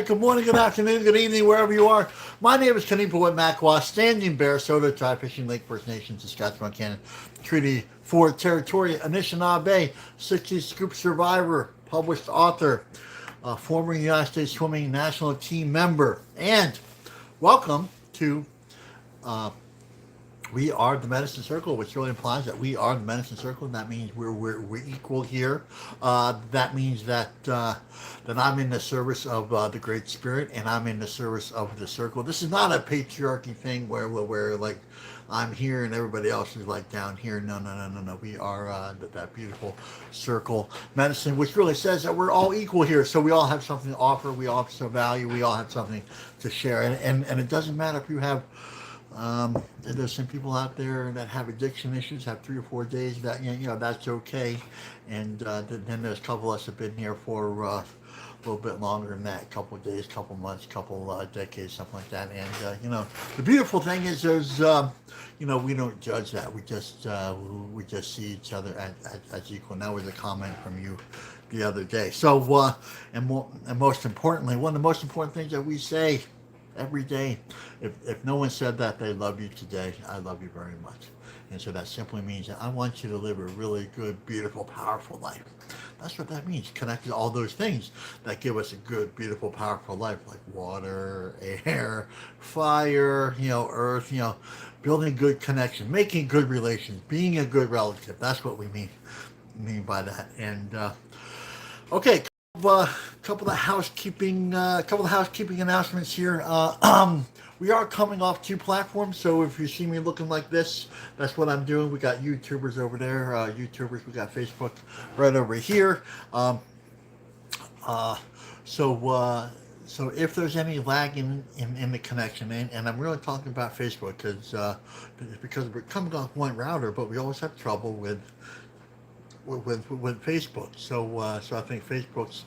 night, good morning, good afternoon, good evening, wherever you are. My name is Kenny Poet Makwa, Standing Bear, Soda Tribe, Fishing Lake First Nation, Saskatchewan, Canada, Treaty 4 Territory, Anishinaabe, 60 Scoop Survivor, published author, former United States Swimming National Team member, and welcome to we are the medicine circle, which really implies that we are the medicine circle, and that means we're equal here. That means that I'm in the service of the Great Spirit, and I'm in the service of the circle. This is not a patriarchy thing where like I'm here and everybody else is like down here. No, no, no, no, no. We are that beautiful circle medicine, which really says that we're all equal here. So we all have something to offer. We all have some value. We all have something to share, and it doesn't matter if you have there's some people out there that have addiction issues, have 3 or 4 days. That that's okay, and then there's a couple of us have been here for a little bit longer than that, couple of days, couple months, couple decades, something like that. And the beautiful thing is there's we don't judge that. We just see each other as equal. And that was a comment from you the other day. So and most importantly, one of the most important things that we say every day. If no one said that they love you today, I love you very much. And so that simply means that I want you to live a really good, beautiful, powerful life. That's what that means. Connect to all those things that give us a good, beautiful, powerful life, like water, air, fire, earth, building a good connection, making good relations, being a good relative. That's what we mean by that. And okay. Couple of housekeeping announcements here. We are coming off 2 platforms, so if you see me looking like this, that's what I'm doing. We got YouTubers over there, YouTubers. We got Facebook right over here. Uh, so if there's any lag in the connection, and I'm really talking about Facebook because we're coming off one router, but we always have trouble with Facebook. So I think Facebook's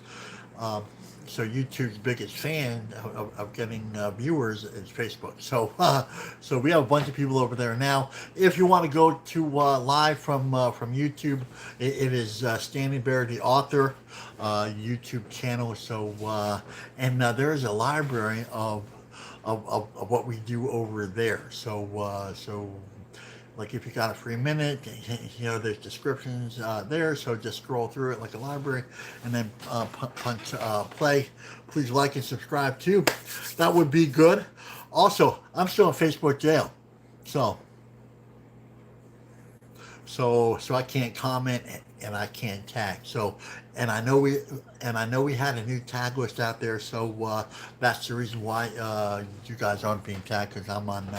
so YouTube's biggest fan of getting viewers is Facebook. So we have a bunch of people over there now. If you want to go to live from YouTube, it is Standing Bear, the author, YouTube channel. So and there is a library of what we do over there. So like if you got a free minute, there's descriptions there, so just scroll through it like a library, and then punch play. Please like and subscribe too. That would be good. Also, I'm still in Facebook jail, so I can't comment and I can't tag. So and I know we had a new tag list out there. So that's the reason why you guys aren't being tagged, because I'm on.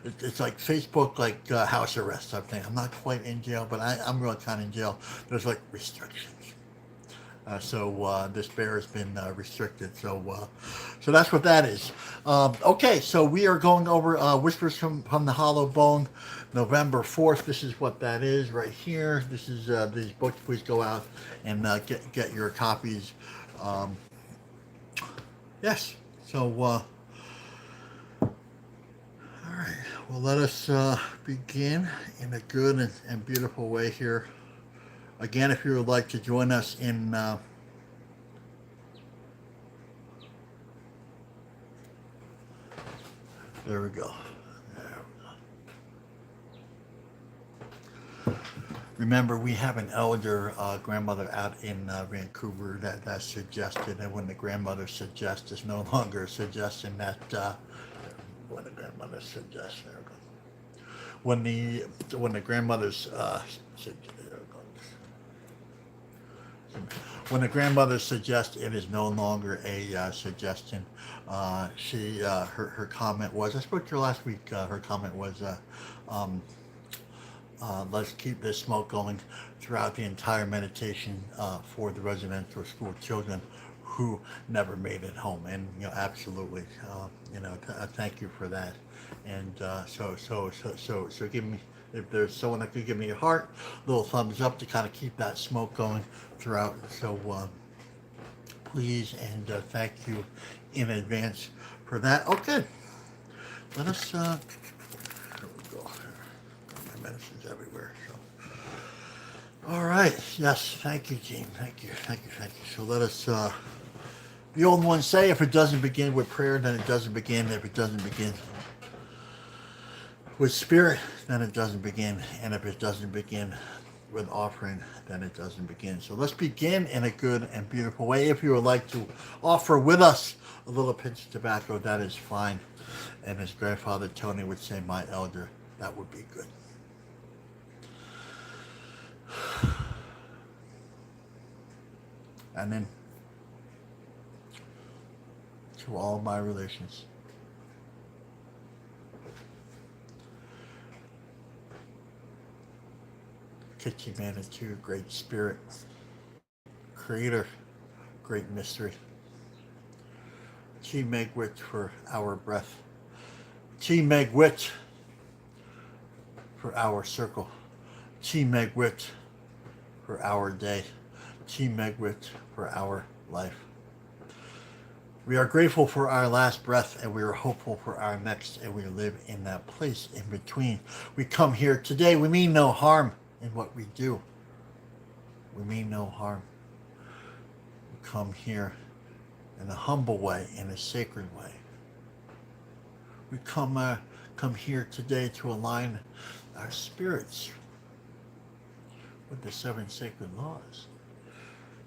It's like Facebook, like house arrest type thing. I'm not quite in jail, but I'm really kind of in jail. There's like restrictions. So this bear has been restricted. So that's what that is. Okay, so we are going over Whispers from the Hollow Bone, November 4th. This is what that is right here. This is these books. Please go out and get your copies. Yes. So all right. Well, let us begin in a good and beautiful way here. Again, if you would like to join us in there we go. Remember, we have an elder grandmother out in Vancouver that suggested, and when the grandmother suggests, it's no longer a suggestion that when the grandmother suggests, there we go. When the grandmother's when the grandmother suggests, it is no longer a suggestion. Her comment was, I spoke to her last week. Her comment was, let's keep this smoke going throughout the entire meditation for the residential school children who never made it home. And absolutely, thank you for that. And so give me, if there's someone that could give me a heart, little thumbs up to kind of keep that smoke going throughout. So please, and thank you in advance for that. Okay, let us. Here we go. Got my medicines everywhere. So, all right. Yes. Thank you, Gene. Thank you. So let us The old ones say if it doesn't begin with prayer, then it doesn't begin. If it doesn't begin with spirit, then it doesn't begin. And if it doesn't begin with offering, then it doesn't begin. So let's begin in a good and beautiful way. If you would like to offer with us a little pinch of tobacco, that is fine. And as grandfather Tony would say, my elder, that would be good. And then to all my relations, Kitchi Manitou, Great Spirit, Creator, Great Mystery, Chi Megwit for our breath, Chi Megwit for our circle, Chi Megwit for our day, Chi Megwit for our life. We are grateful for our last breath, and we are hopeful for our next, and we live in that place in between. We come here today. We mean no harm in what we do. We mean no harm. We come here in a humble way, in a sacred way. We come here today to align our spirits with the 7 sacred laws.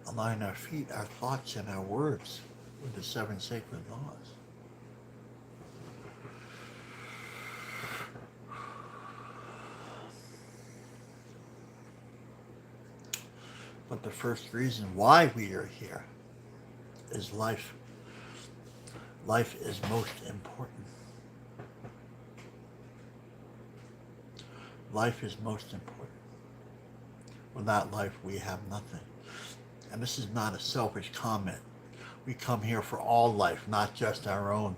Align our feet, our thoughts, and our words with the 7 sacred laws. But the first reason why we are here is life. Life is most important. Life is most important. Without life, we have nothing. And this is not a selfish comment. We come here for all life, not just our own.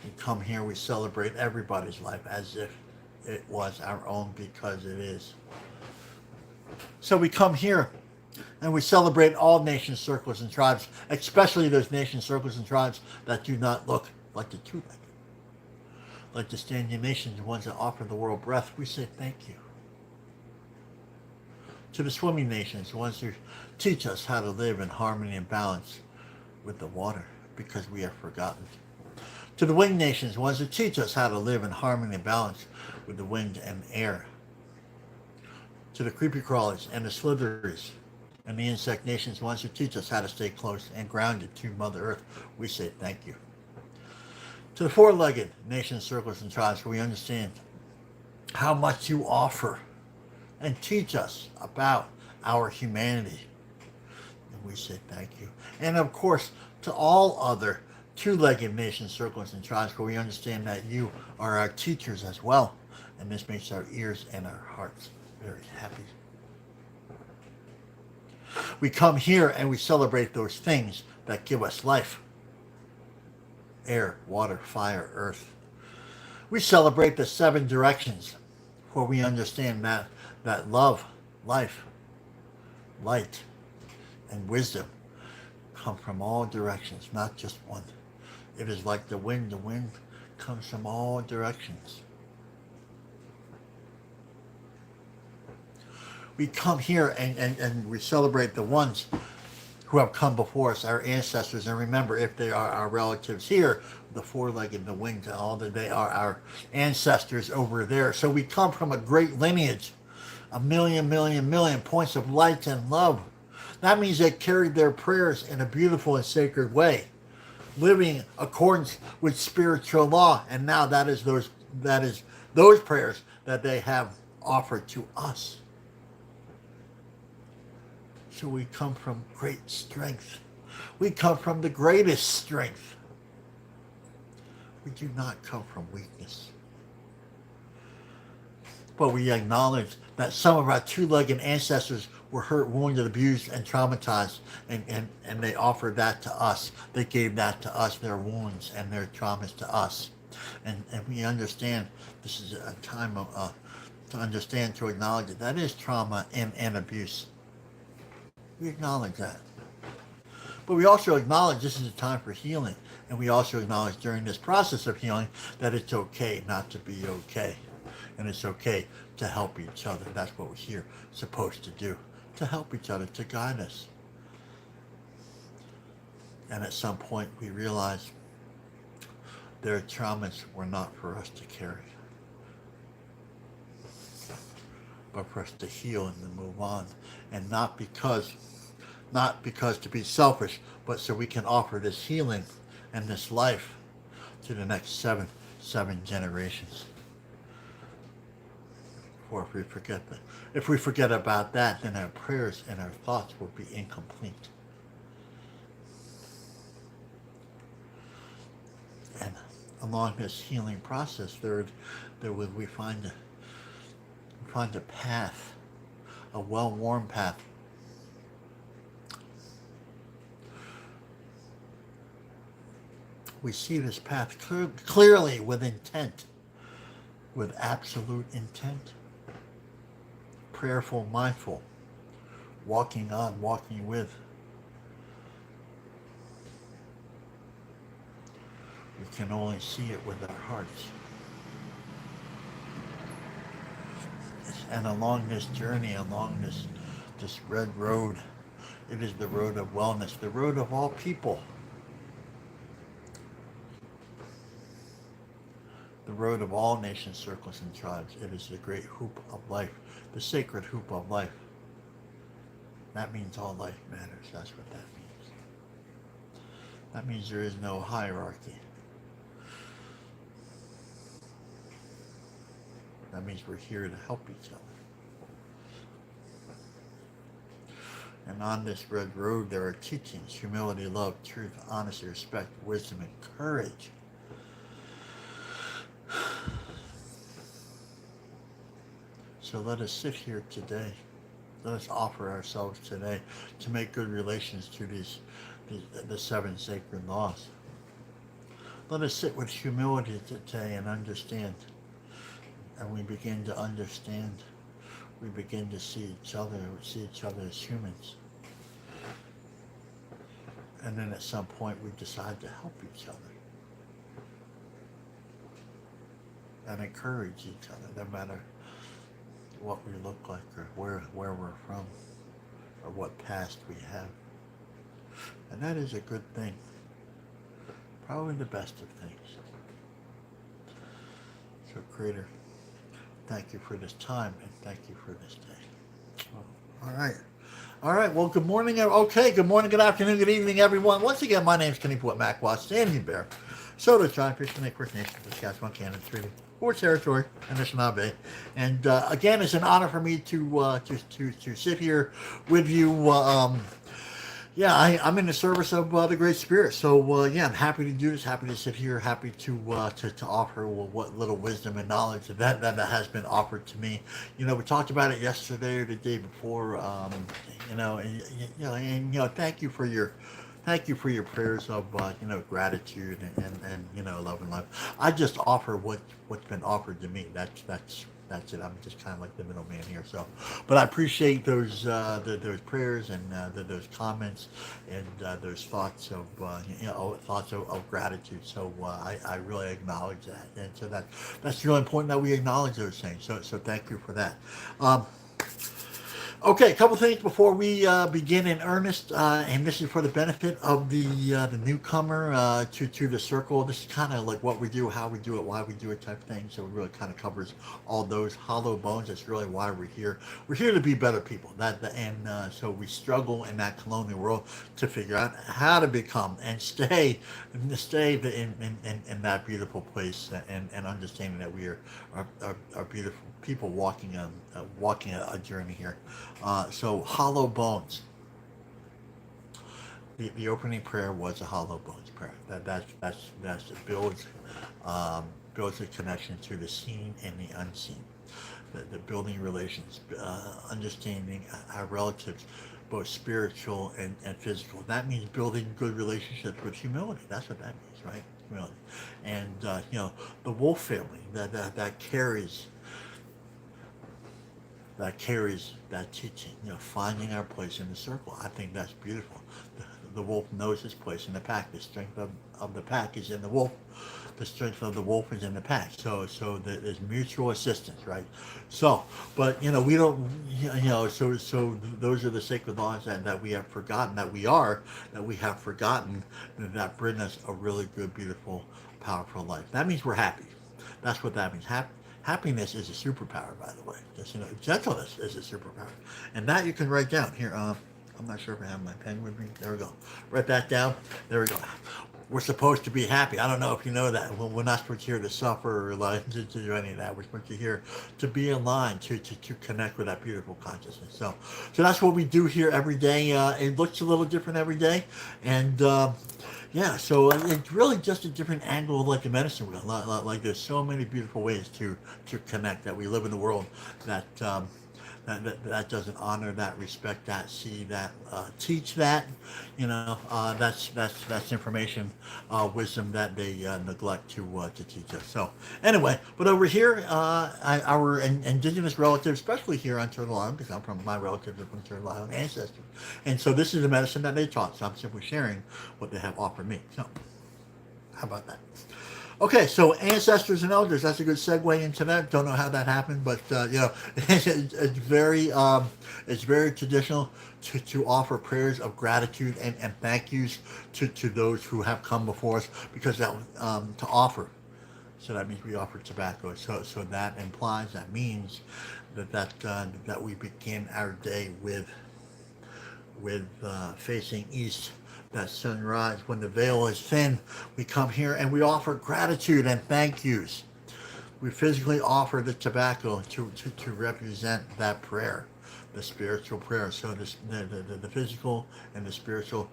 We come here, we celebrate everybody's life as if it was our own, because it is. So we come here and we celebrate all nation circles and tribes, especially those nation circles and tribes that do not look like the two-legged. Like the Standing Nations, the ones that offer the world breath, we say thank you. To the swimming nations, the ones who teach us how to live in harmony and balance with the water, because we have forgotten. To the winged nations, the ones who teach us how to live in harmony and balance with the wind and air. To the creepy crawlers and the slitheries and the insect nations, the ones who teach us how to stay close and grounded to Mother Earth, we say thank you. To the four-legged nation circles and tribes, where we understand how much you offer and teach us about our humanity, and we say thank you. And of course, to all other two-legged nation circles and tribes, where we understand that you are our teachers as well, and this makes our ears and our hearts very happy. We come here and we celebrate those things that give us life. Air, water, fire, earth. We celebrate the 7 directions, where we understand that love, life, light, and wisdom come from all directions, not just one. It is like the wind. The wind comes from all directions. We come here and we celebrate the ones who have come before us, our ancestors. And remember, if they are our relatives here, the four-legged, the winged, all that, they are our ancestors over there. So we come from a great lineage, a million points of light and love. That means they carried their prayers in a beautiful and sacred way, living accordance with spiritual law. And now that is those prayers that they have offered to us. So we come from great strength. We come from the greatest strength. We do not come from weakness. But we acknowledge that some of our two-legged ancestors were hurt, wounded, abused, and traumatized, and they offered that to us. They gave that to us, their wounds and their traumas to us. And we understand this is a time of, to understand, to acknowledge that is trauma and abuse. We acknowledge that. But we also acknowledge this is a time for healing. And we also acknowledge during this process of healing that it's okay not to be okay. And it's okay to help each other. That's what we're here supposed to do. To help each other, to guide us. And at some point, we realize their traumas were not for us to carry, but for us to heal and to move on. And not because to be selfish, but so we can offer this healing and this life to the next seven generations. For if we forget about that, then our prayers and our thoughts will be incomplete. And along this healing process, we find a path, a well-worn path. We see this path clearly with intent, with absolute intent, prayerful, mindful, walking on, walking with. We can only see it with our hearts. And along this journey, along this red road, it is the road of wellness, the road of all people, the road of all nations, circles, and tribes. It is the great hoop of life, the sacred hoop of life. That means all life matters. That's what that means. That means there is no hierarchy. That means we're here to help each other. And on this red road, there are teachings: humility, love, truth, honesty, respect, wisdom, and courage. So let us sit here today. Let us offer ourselves today to make good relations to the seven sacred laws. Let us sit with humility today and understand. And we begin to understand. We begin to see each other as humans. And then at some point we decide to help each other. And encourage each other, no matter what we look like or where we're from or what past we have. And that is a good thing. Probably the best of things. So Creator, thank you for this time and thank you for this day. All right. All right. Well, good morning. Okay. Good morning, good afternoon, good evening, everyone. Once again, my name is Kenny Port Macwatt, Standing Bear, Soda Tribe, Fish Lake First Nation, Saskatchewan, Canada, Treaty, Fort Territory, and Anishinaabe. And again, it's an honor for me to sit here with you. I'm in the service of the Great Spirit. So I'm happy to do this. Happy to sit here. Happy to offer what little wisdom and knowledge that has been offered to me. We talked about it yesterday or the day before. Thank you for your prayers of gratitude and love and life. I just offer what's been offered to me. That's it. I'm just kind of like the middleman here. So, but I appreciate those prayers and those comments and those thoughts of of gratitude. So I really acknowledge that, and so that's really important that we acknowledge those things. So thank you for that. Okay, a couple things before we begin in earnest, and this is for the benefit of the newcomer to the circle. This is kind of like what we do, how we do it, why we do it type thing. So it really kind of covers all those hollow bones. That's really why we're here. We're here to be better people. So we struggle in that colonial world to figure out how to become and stay in that beautiful place, and understanding that we are beautiful people walking a journey here. So hollow bones. The opening prayer was a hollow bones prayer. That builds a connection to the seen and the unseen. The building relations, understanding our relatives, both spiritual and physical. That means building good relationships with humility. That's what that means, right? Humility. And the wolf family that carries that teaching, finding our place in the circle. I think that's beautiful. the wolf knows his place in the pack. The strength of the pack is in the wolf. The strength of the wolf is in the pack. So there's mutual assistance, right? So, but we don't, so those are the sacred laws that we have forgotten, that we have forgotten, that bring us a really good, beautiful, powerful life. That means we're happy. That's what that means. Happiness is a superpower, by the way. Just, gentleness is a superpower, and that you can write down here. I'm not sure if I have my pen with me. There we go. Write that down. There we go. We're supposed to be happy. I don't know if you know that. We're not supposed to here to suffer or like to do any of that. We're supposed to here to be in line, to connect with that beautiful consciousness. So that's what we do here every day. It looks a little different every day, and yeah, so it's really just a different angle of like the medicine wheel. Like there's so many beautiful ways to connect, that we live in a world that that doesn't honor that, respect that, see that, teach that. That's information, wisdom that they neglect to teach us. So anyway, but over here, our indigenous relatives, especially here on Turtle Island, because I'm from, my relatives are from Turtle Island, ancestors, and so this is the medicine that they taught. So I'm simply sharing what they have offered me. So how about that? Okay, so ancestors and elders, that's a good segue into that. Don't know how that happened, but it's very traditional to offer prayers of gratitude and thank yous to those who have come before us, because that to offer. So that means we offer tobacco. So that implies, that means that we begin our day with facing east. That sunrise, when the veil is thin, we come here and we offer gratitude and thank yous. We physically offer the tobacco to represent that prayer, the spiritual prayer. So the physical and the spiritual,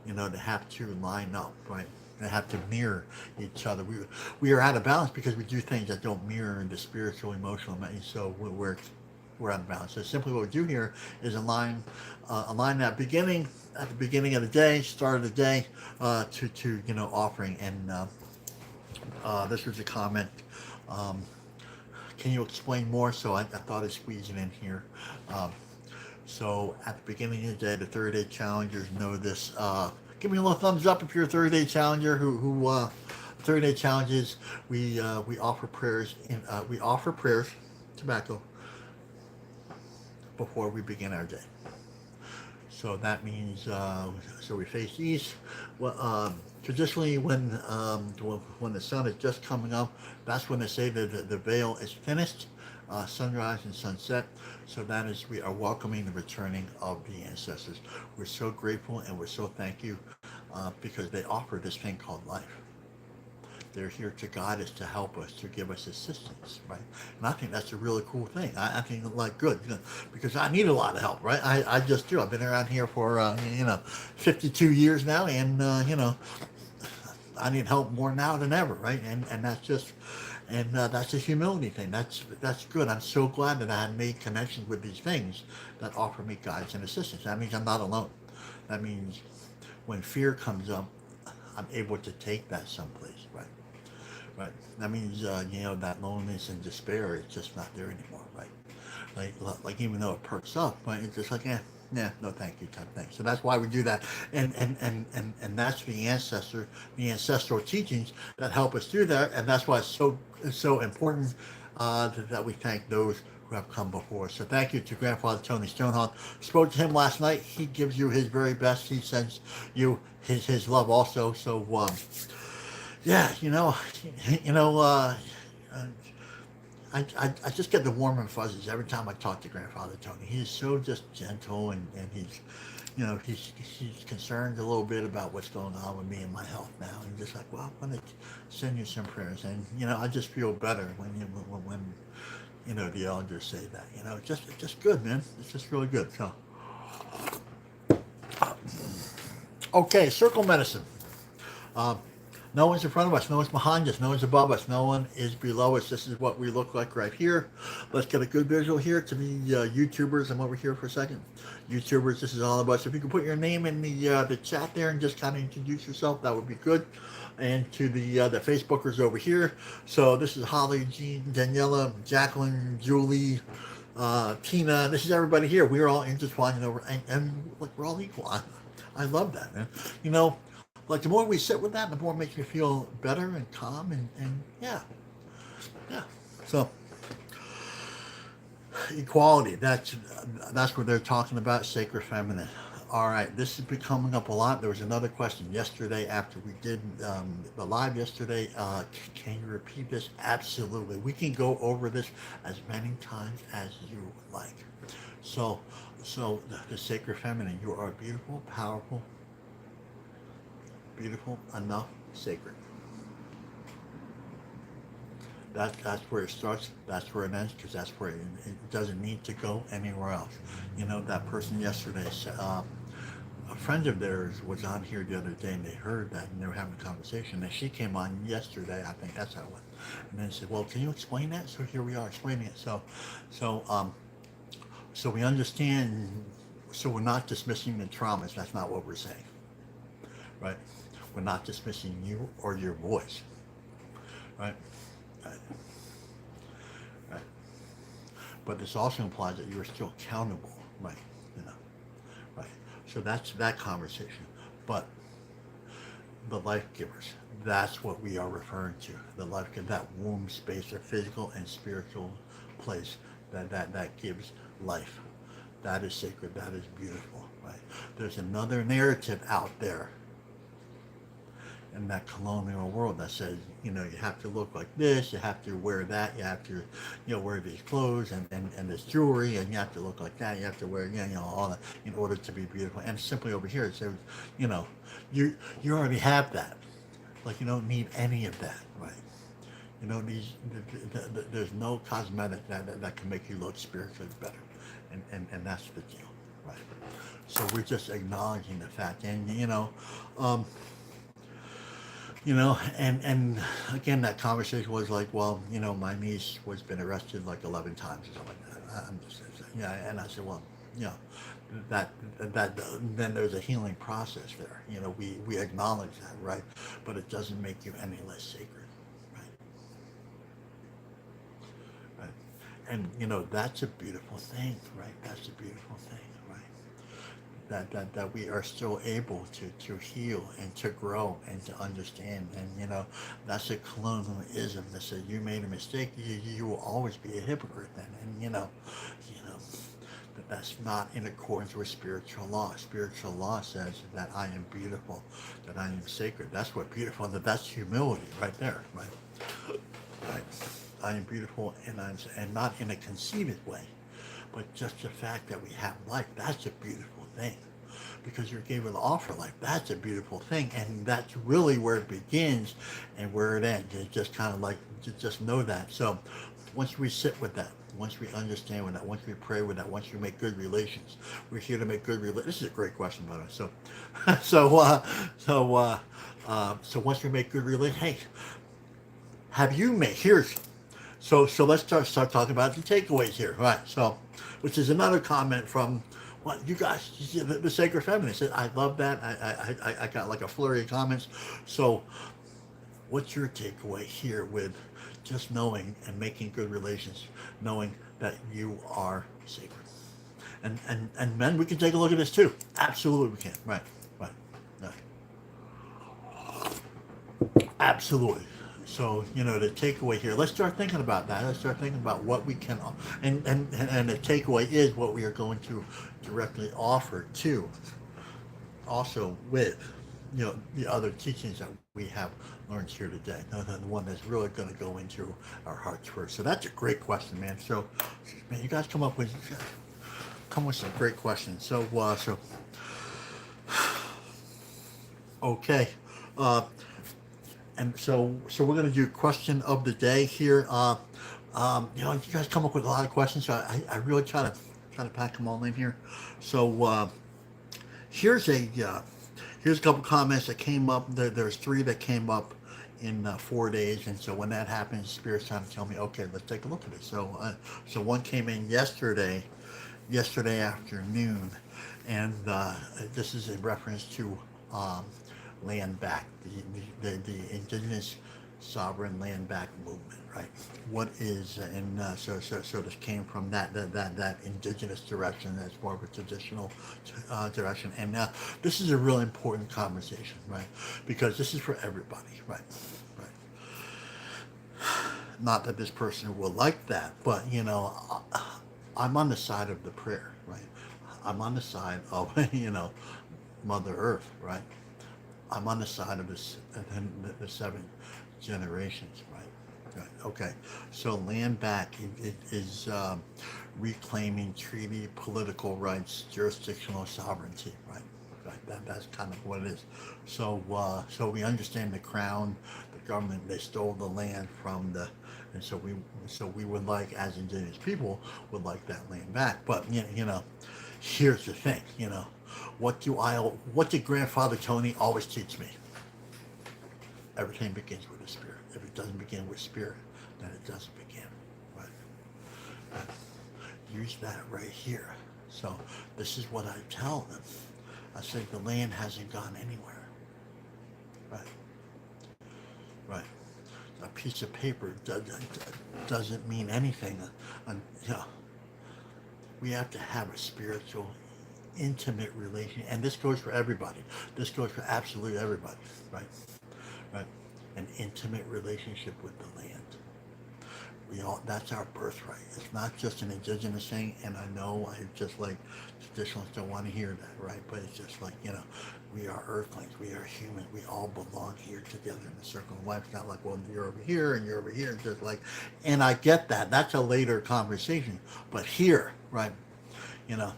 they have to line up, right? They have to mirror each other. We are out of balance because we do things that don't mirror the spiritual, emotional, so we're out of balance. So simply what we do here is align that beginning, at the beginning of the day, start of the day, to offering. And this was a comment. Can you explain more? So I thought I'd squeeze it in here. So at the beginning of the day, the 30-day challengers know this. Give me a little thumbs up if you're a 30-day challenger who 30-day challenges. We offer prayers tobacco, before we begin our day. So that means, so we face east. Well, traditionally, when the sun is just coming up, that's when they say that the veil is thinnest, sunrise and sunset. So that is, we are welcoming the returning of the ancestors. We're so grateful and we're so thank you, because they offer this thing called life. They're here to guide us, to help us, to give us assistance, right? And I think that's a really cool thing. I think good, because I need a lot of help, right? I just do. I've been around here for 52 years now, and I need help more now than ever, right? And that's just, and that's a humility thing. That's good. I'm so glad that I had made connections with these things that offer me guidance and assistance. That means I'm not alone. That means when fear comes up, I'm able to take that someplace, right? Right. That means that loneliness and despair is just not there anymore, right? Like even though it perks up, right? It's just like, no, thank you, type thing. So that's why we do that, and that's the ancestral teachings that help us do that, and that's why it's so important that we thank those who have come before us. So thank you to Grandfather Tony Stonehall. Spoke to him last night. He gives you his very best. He sends you his love also. So yeah, I just get the warm and fuzzies every time I talk to Grandfather Tony. He's so just gentle, and he's he's concerned a little bit about what's going on with me and my health now. And just like, well, I'm gonna send you some prayers, and I just feel better when the elders say that. It's just good, man. It's just really good. So okay, circle medicine. No one's in front of us. No one's behind us. No one's above us. No one is below us. This is what we look like right here. Let's get a good visual here. To me, YouTubers, I'm over here for a second. YouTubers, this is all of us. If you can put your name in the chat there and just kind of introduce yourself, that would be good. And to the Facebookers over here. So this is Holly, Jean, Daniela, Jacqueline, Julie, Tina. This is everybody here. We're all intertwined over, and we're all equal. I love that, man. You know, like the more we sit with that, the more it makes me feel better and calm and yeah, yeah. So equality, that's what they're talking about, sacred feminine. All right, this has been coming up a lot. There was another question yesterday after we did the live yesterday. Can you repeat this? Absolutely. We can go over this as many times as you like. So, the sacred feminine, you are beautiful, powerful, beautiful enough, sacred. That's where it starts. That's where it ends, because that's where it doesn't need to go anywhere else. You know, that person yesterday said, a friend of theirs was on here the other day, and they heard that, and they were having a conversation. And she came on yesterday, I think that's how it went. And then said, "Well, can you explain that?" So here we are explaining it. So, so we understand. So we're not dismissing the traumas. That's not what we're saying, right? We're not dismissing you or your voice, right? Right. Right. But this also implies that you are still accountable, right? You know, right. So that's that conversation. But the life givers, that's what we are referring to. The life giver, that womb space, a physical and spiritual place that gives life. That is sacred. That is beautiful, right? There's another narrative out there in that colonial world that says, you know, you have to look like this, you have to wear that, you have to, wear these clothes and this jewelry, and you have to look like that, you have to wear, all that in order to be beautiful. And simply over here it says, you know, you already have that. Like, you don't need any of that, right? You know, there's no cosmetic that can make you look spiritually better. And that's the deal, right? So we're just acknowledging the fact. And, um, and again, that conversation was like, well, my niece was been arrested like 11 times or something like that. I'm just, yeah, and I said, well, you know, that that then there's a healing process there. We acknowledge that, right? But it doesn't make you any less sacred, right? Right. And that's a beautiful thing, right? That's a beautiful thing, right? That we are still able to heal and to grow and to understand. And that's a colonialism that says you made a mistake, you will always be a hypocrite then. And that's not in accordance with spiritual law. Spiritual law says that I am beautiful, that I am sacred. That's what beautiful, that's humility right there, right? Right. I am beautiful, and not in a conceited way, but just the fact that we have life, that's a beautiful thing. Because you're given the offer life, that's a beautiful thing. And that's really where it begins and where it ends. It's just kind of like, just know that. So once we sit with that, once we understand with that, once we pray with that, once we make good relations, we're here to make good relations. This is a great question, by the way. So once we make good relations, hey, have you made, here's, so let's start talking about the takeaways here, right? So, which is another comment from what you guys, the Sacred Feminine said. I love that. I got like a flurry of comments. So, what's your takeaway here with just knowing and making good relations, knowing that you are sacred? And men, we can take a look at this too. Absolutely, we can. Right, right, right. Absolutely. So, the takeaway here, let's start thinking about that. Let's start thinking about what we can, and the takeaway is what we are going to directly offer to, also with, the other teachings that we have learned here today. The one that's really going to go into our hearts first. So that's a great question, man. So, man, you guys come with some great questions. So, okay. Uh, And so we're going to do question of the day here. You guys come up with a lot of questions, so I really try to pack them all in here. So here's here's a couple comments that came up. There's three that came up in 4 days, and so when that happens, Spirit's trying to tell me, okay, let's take a look at it. So one came in yesterday afternoon, and this is in reference to land back, the indigenous sovereign land back movement, right? What is and so this came from that indigenous direction. That's more of a traditional direction, and this is a real important conversation, right? Because this is for everybody, right? Right. Not that this person will like that, but I'm on the side of the prayer, right? I'm on the side of Mother Earth, right? I'm on the side of this the seven generations, right? Right. Okay. So land back is reclaiming treaty political rights, jurisdictional sovereignty, right? Right. That's kind of what it is. So we understand the crown, the government, they stole the land from the, and so we would like, as indigenous people, would like that land back. But here's the thing, what did Grandfather Tony always teach me? Everything begins with a spirit. If it doesn't begin with spirit, then it doesn't begin. Right? But use that right here. So this is what I tell them. I say the land hasn't gone anywhere. Right? Right. A piece of paper doesn't mean anything. We have to have a spiritual, intimate relation, and this goes for everybody. This goes for absolutely everybody, right? Right? An intimate relationship with the land. That's our birthright. It's not just an indigenous thing, and I know I just like traditionalists don't want to hear that, right? But it's just like, we are earthlings, we are human, we all belong here together in the circle of life. It's not like, well, you're over here and you're over here. It's just like, and I get that. That's a later conversation. But here, right, you know,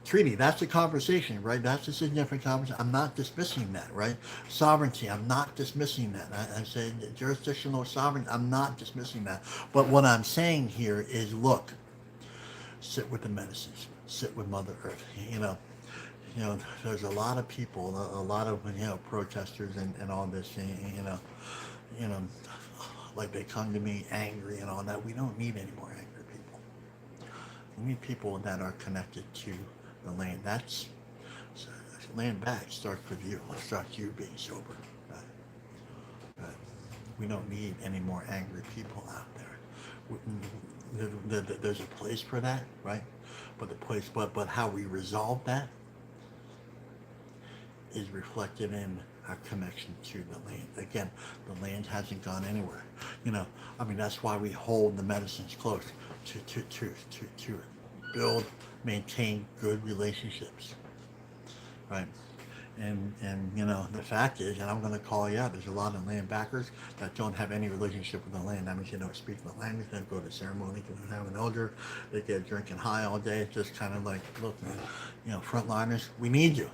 treaty, that's a conversation, right? That's a significant conversation. I'm not dismissing that, right? Sovereignty, I'm not dismissing that. I say jurisdictional sovereignty, I'm not dismissing that. But what I'm saying here is, look, sit with the medicines, sit with Mother Earth. There's a lot of people, a lot of protesters and all this, you know, like they come to me angry and all that. We don't need any more angry people. We need people that are connected to the land. That's land back starts with you. It starts you being sober. Right? Right? We don't need any more angry people out there. There's a place for that, right? But how we resolve that is reflected in our connection to the land. Again, the land hasn't gone anywhere. That's why we hold the medicines close to build, maintain good relationships, right? And the fact is, and I'm going to call you out, there's a lot of land backers that don't have any relationship with the land. That means they don't speak the language, they don't go to ceremony, they don't have an elder, they get drinking high all day. It's just kind of like, look, man, frontliners, we need you.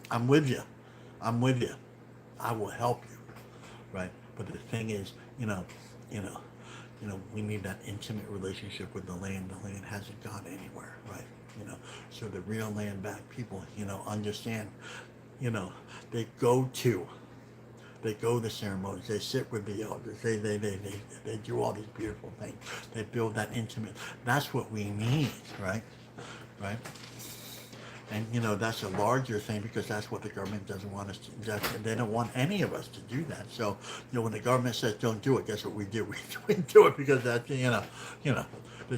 I'm with you. I will help you, right? But the thing is, we need that intimate relationship with the land. The land hasn't gone anywhere, right? So the real land back people, understand, they go to the ceremonies, they sit with the elders, they do all these beautiful things. They build that intimate. That's what we need, right? Right? And that's a larger thing because that's what the government doesn't want us to. They don't want any of us to do that. So when the government says don't do it, guess what we do? We do it because that's they're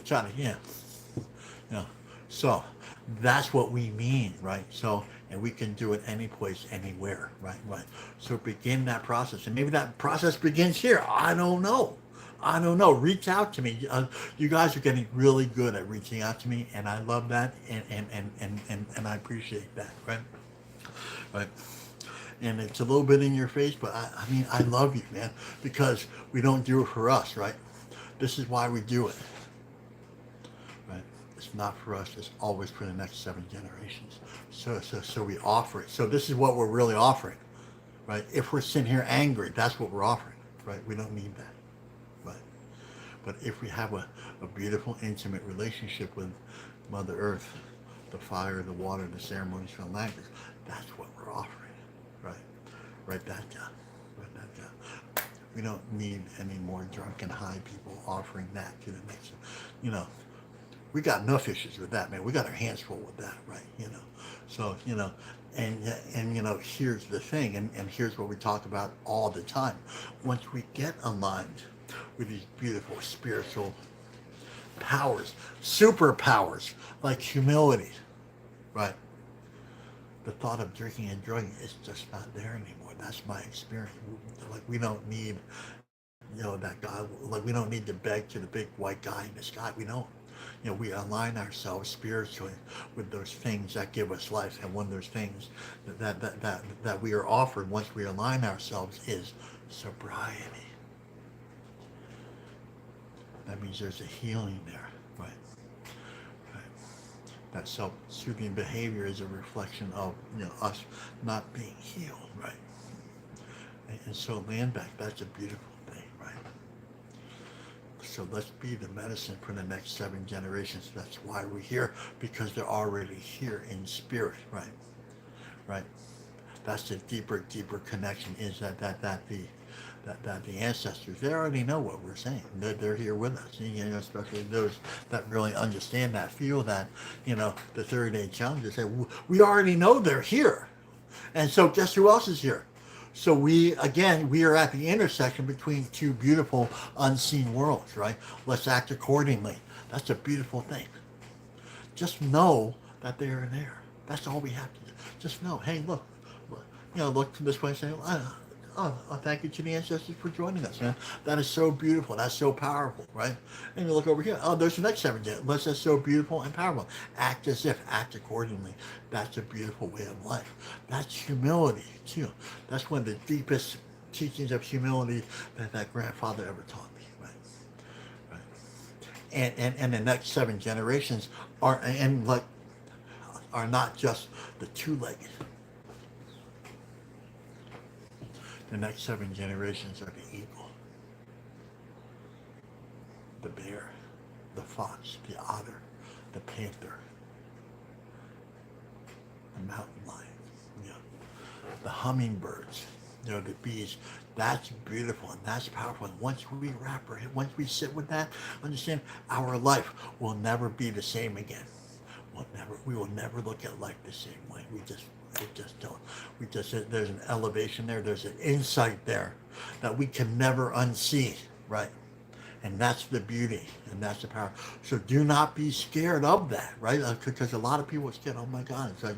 trying to So that's what we mean, right? So and we can do it any place, anywhere, right? So begin that process, and maybe that process begins here. I don't know. Reach out to me. You guys are getting really good at reaching out to me, and I love that, and I appreciate that, right? Right. And it's a little bit in your face, but I love you, man, because we don't do it for us, right? This is why we do it, right? It's not for us. It's always for the next 7 generations. So we offer it. So this is what we're really offering, right? If we're sitting here angry, that's what we're offering, right? We don't need that. But if we have a beautiful, intimate relationship with Mother Earth, the fire, the water, the ceremonies, the language, that's what we're offering, right? Write that down. We don't need any more drunken high people offering that to the next. We got enough issues with that, man. We got our hands full with that, right? So And here's the thing, and here's what we talk about all the time. Once we get aligned with these beautiful spiritual powers, superpowers like humility, right? The thought of drinking and drugging is just not there anymore. That's my experience. Like we don't need, that God. Like we don't need to beg to the big white guy in the sky. We don't. We align ourselves spiritually with those things that give us life, and one of those things that we are offered once we align ourselves is sobriety. That means there's a healing there, right? Right. That self-soothing behavior is a reflection of us not being healed, right? And so land back, that's a beautiful thing, right? So let's be the medicine for the next 7 generations. That's why we're here, because they're already here in spirit, right? Right. That's the deeper connection. Is that the ancestors, they already know what we're saying. They're here with us. Especially those that really understand that, feel that. The 30-day challenges say we already know they're here, and so guess who else is here? So we are at the intersection between two beautiful unseen worlds, right? Let's act accordingly. That's a beautiful thing. Just know that they are there. That's all we have to do. Just know, hey, look this way and say, thank you to the ancestors for joining us, man. That is so beautiful. That's so powerful, right? And you look over here. Oh, there's the next 7 days. That's so beautiful and powerful. Act as if, act accordingly. That's a beautiful way of life. That's humility, too. That's one of the deepest teachings of humility that grandfather ever taught me, right? Right. And the next 7 generations are not just the two-legged. The next 7 generations are the eagle, the bear, the fox, the otter, the panther, the mountain lion, the hummingbirds, the bees. That's beautiful and that's powerful. And once we sit with that, understand our life will never be the same again. We will never look at life the same way. We just don't. There's an elevation there. There's an insight there that we can never unsee, right? And that's the beauty, and that's the power. So do not be scared of that, right? Because a lot of people are scared. Oh my God, it's like,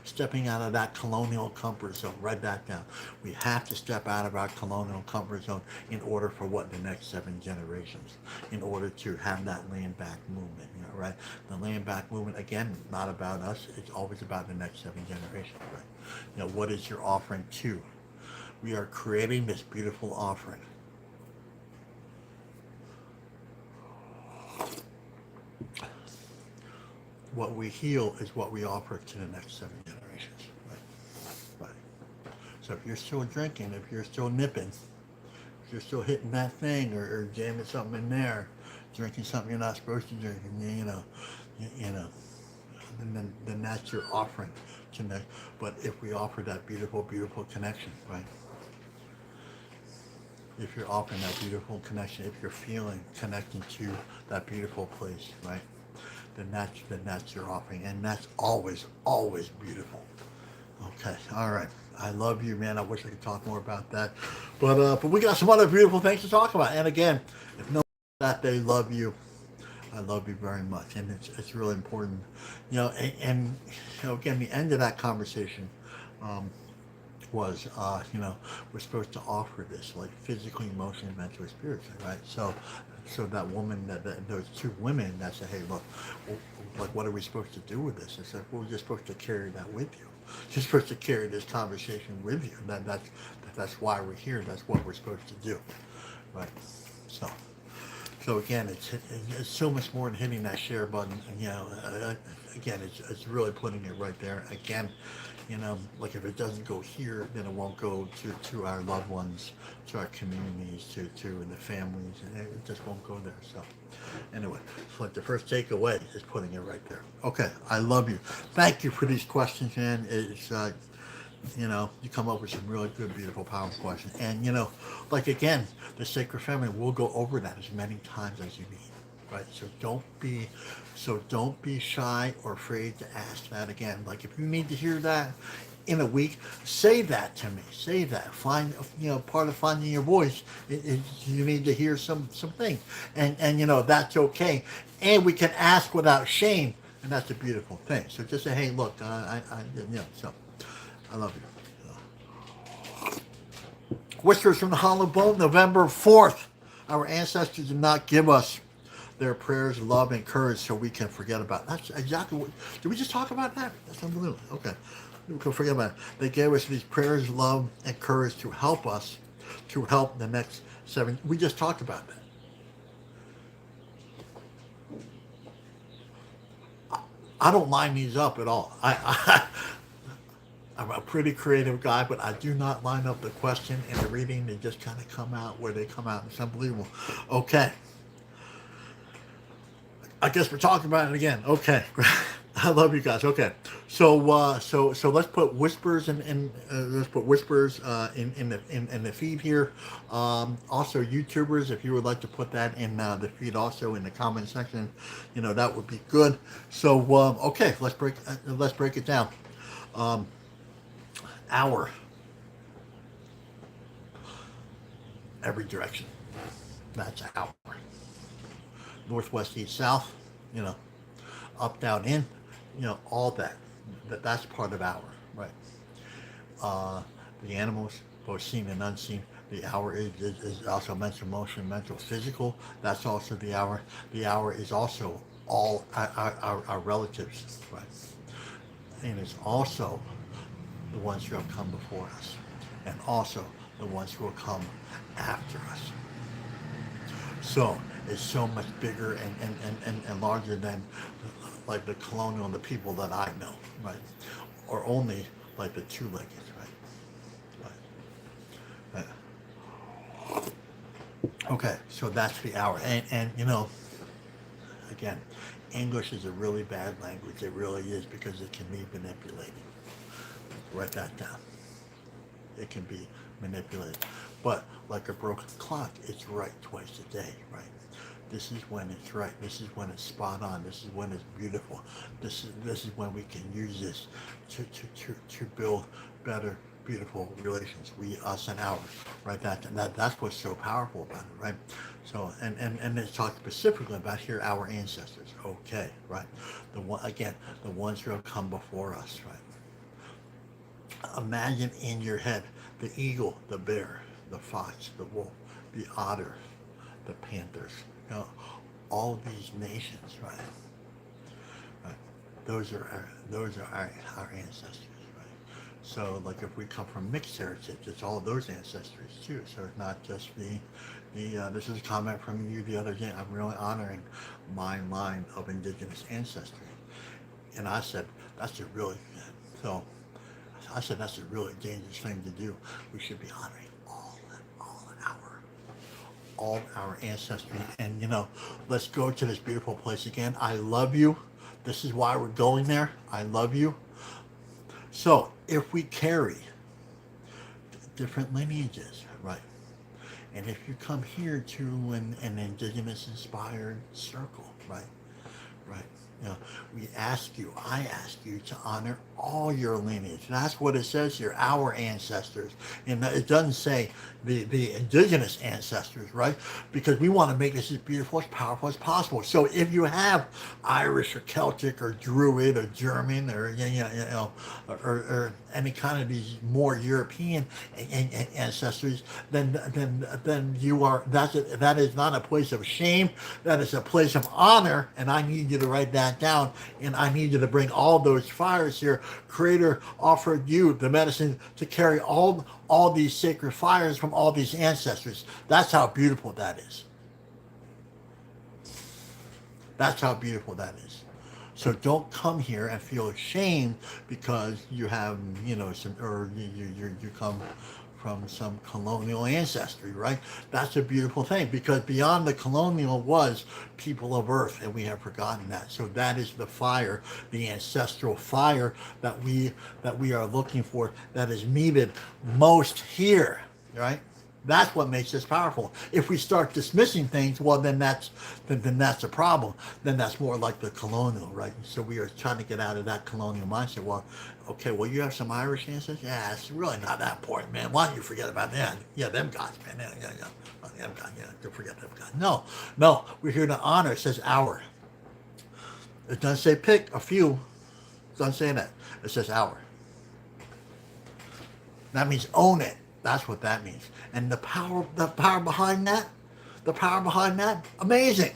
stepping out of that colonial comfort zone. Write that down. We have to step out of our colonial comfort zone in order for the next 7 generations, in order to have that land back movement, right? The land back movement, again, not about us. It's always about the next 7 generations, right? What is your offering to? We are creating this beautiful offering. What we heal is what we offer to the next 7 generations. Right? So if you're still drinking, if you're still nipping, if you're still hitting that thing or jamming something in there, drinking something you're not supposed to drink, then that's your offering to next. But if we offer that beautiful, beautiful connection, right? If you're offering that beautiful connection, if you're feeling connecting to that beautiful place, right? Then that's your offering, and that's always beautiful. Okay, all right. I love you, man. I wish I could talk more about that, but we got some other beautiful things to talk about. And again, if no that they love you, I love you very much, and it's really important, and again, the end of that conversation. Was we're supposed to offer this like physically, emotionally, mentally, spiritually, right? So that woman, those 2 women that said, hey, look, like what are we supposed to do with this? I said, well, you're supposed to carry that with you. You're supposed to carry this conversation with you. That's why we're here. That's what we're supposed to do, right? So again, it's so much more than hitting that share button. Again, it's really putting it right there. Again, like if it doesn't go here, then it won't go to our loved ones, to our communities, to the families, and it just won't go there. So anyway, so like the first takeaway is putting it right there. Okay, I love you. Thank you for these questions, man. It's you come up with some really good, beautiful, powerful questions. And like again, the sacred feminine, we'll go over that as many times as you need. right? So don't be shy or afraid to ask that again. Like if you need to hear that in a week, say that to me. Say that. Find, part of finding your voice is you need to hear some things, and that's okay. And we can ask without shame, and that's a beautiful thing. So just say, hey, look, so I love you. Whispers from the Hollow Bone, November 4th. Our ancestors did not give us their prayers, love, and courage so we can forget about it. That's exactly what. Did we just talk about that? That's unbelievable. Okay. We can forget about it. They gave us these prayers, love, and courage to help us, to help the next 7. We just talked about that. I don't line these up at all. I'm a pretty creative guy, but I do not line up the question and the reading. They just kind of come out where they come out. It's unbelievable. Okay. I guess we're talking about it again. Okay. I love you guys. Okay. So let's put whispers in the feed here. Also YouTubers, if you would like to put that in the feed also in the comment section, that would be good. So okay, let's break it down. Hour, every direction. That's hour. Northwest, east, south. Up, down, in. All that. That's part of hour, right? The animals, both seen and unseen. The hour is also mental, emotion, mental, physical. That's also the hour. The hour is also all our relatives, right? And it's also the ones who have come before us, and also the ones who will come after us. So it's so much bigger and larger than like the colonial and the people that I know, right? Or only like the two-legged, right? Okay, so that's the hour. And again, English is a really bad language. It really is, because it can be manipulated. Write that down. It can be manipulated. But like a broken clock, it's right twice a day, right? This is when it's right. This is when it's spot on. This is when it's beautiful. This is when we can use this to build better, beautiful relations. We, us, and ours, right? That's what's so powerful about it, right? So and it's talked specifically about here our ancestors. Okay, right? The ones who have come before us, right? Imagine in your head the eagle, the bear, the fox, the wolf, the otter, the panthers, all these nations, right? Right. Those are our ancestors, right? So like if we come from mixed heritage, it's all those ancestors too. So it's not just this is a comment from you the other day. I'm really honoring my line of indigenous ancestry. And I said, that's a really dangerous thing to do. We should be honoring all our ancestry. And let's go to this beautiful place again. I love you. This is why we're going there. I love you. So if we carry different lineages, right? And if you come here to an indigenous inspired circle, right? Right. I ask you to honor all your lineage. That's what it says here, our ancestors. And it doesn't say the indigenous ancestors, right? Because we want to make this as beautiful, as powerful as possible. So if you have Irish or Celtic or Druid or German or or any kind of these more European ancestors, then you are that is not a place of shame. That is a place of honor, and I need you to write that down. And I need you to bring all those fires here. Creator offered you the medicine to carry all these sacred fires from all these ancestors. That's how beautiful that is. That's how beautiful that is. So don't come here and feel ashamed because you have, you come from some colonial ancestry, right? That's a beautiful thing, because beyond the colonial was people of earth, and we have forgotten that. So that is the fire, the ancestral fire that we are looking for, that is needed most here, right? That's what makes us powerful. If we start dismissing things, well, then that's a problem. Then that's more like the colonial, right? So we are trying to get out of that colonial mindset. Well, okay, well, you have some Irish ancestors. Yeah, it's really not that important, man. Why don't you forget about that? Yeah, them guys, man. Yeah, yeah, yeah. Oh, them guys, yeah. Don't forget them guys. No, no. We're here to honor. It says our. It doesn't say pick a few. It doesn't say that. It says our. That means own it. That's what that means. And the power behind that, amazing.